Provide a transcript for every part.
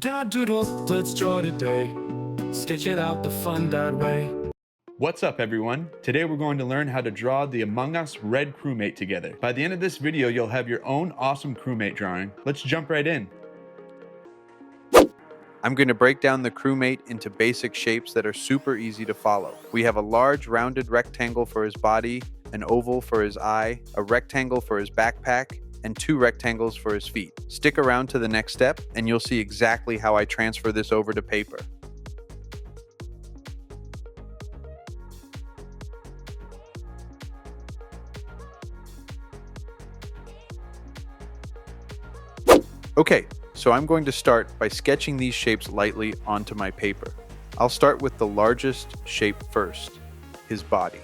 Dad Doodles, let's draw today. Sketch it out the fun that way. What's up everyone? Today we're going to learn how to draw the Among Us red crewmate together. By the end of this video, you'll have your own awesome crewmate drawing. Let's jump right in. I'm going to break down the crewmate into basic shapes that are super easy to follow. We have a large rounded rectangle for his body, an oval for his eye, a rectangle for his backpack, and 2 rectangles for his feet. Stick around to the next step and you'll see exactly how I transfer this over to paper. Okay, so I'm going to start by sketching these shapes lightly onto my paper. I'll start with the largest shape first, his body.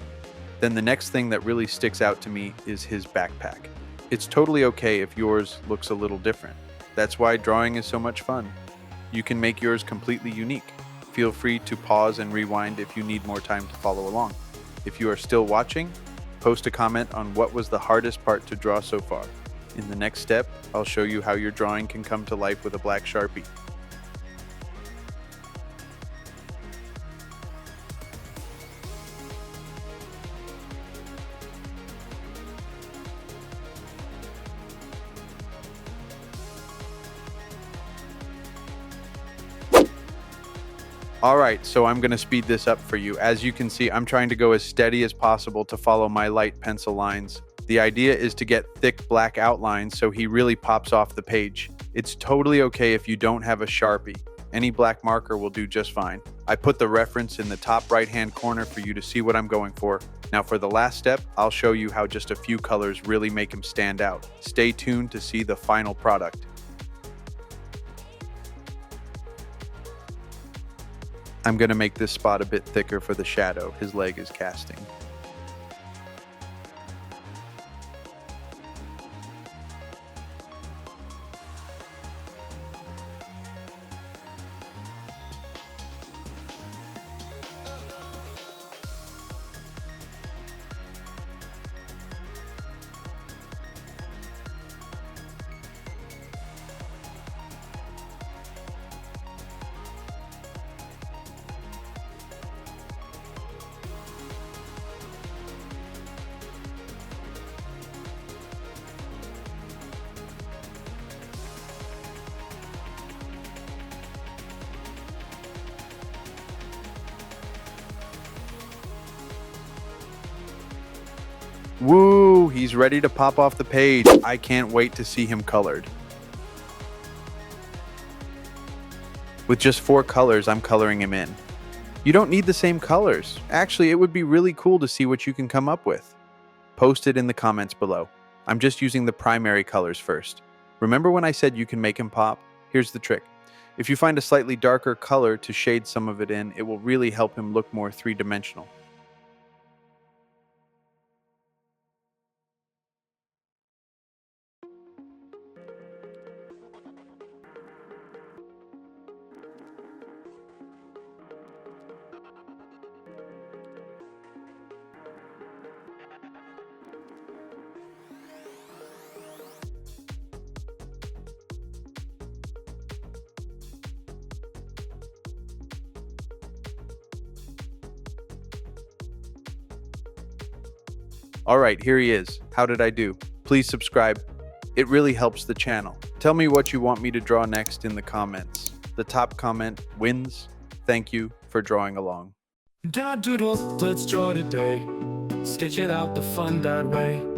Then the next thing that really sticks out to me is his backpack. It's totally okay if yours looks a little different. That's why drawing is so much fun. You can make yours completely unique. Feel free to pause and rewind if you need more time to follow along. If you are still watching, post a comment on what was the hardest part to draw so far. In the next step, I'll show you how your drawing can come to life with a black Sharpie. Alright, so I'm going to speed this up for you. As you can see, I'm trying to go as steady as possible to follow my light pencil lines. The idea is to get thick black outlines so he really pops off the page. It's totally okay if you don't have a Sharpie. Any black marker will do just fine. I put the reference in the top right-hand corner for you to see what I'm going for. Now for the last step, I'll show you how just a few colors really make him stand out. Stay tuned to see the final product. I'm going to make this spot a bit thicker for the shadow his leg is casting. Woo! He's ready to pop off the page. I can't wait to see him colored. With just 4 colors, I'm coloring him in. You don't need the same colors. Actually, it would be really cool to see what you can come up with. Post it in the comments below. I'm just using the primary colors first. Remember when I said you can make him pop? Here's the trick. If you find a slightly darker color to shade some of it in, it will really help him look more three-dimensional. Alright, here he is. How did I do? Please subscribe. It really helps the channel. Tell me what you want me to draw next in the comments. The top comment wins. Thank you for drawing along. Dad Doodles, let's draw today. Sketch it out the fun that way.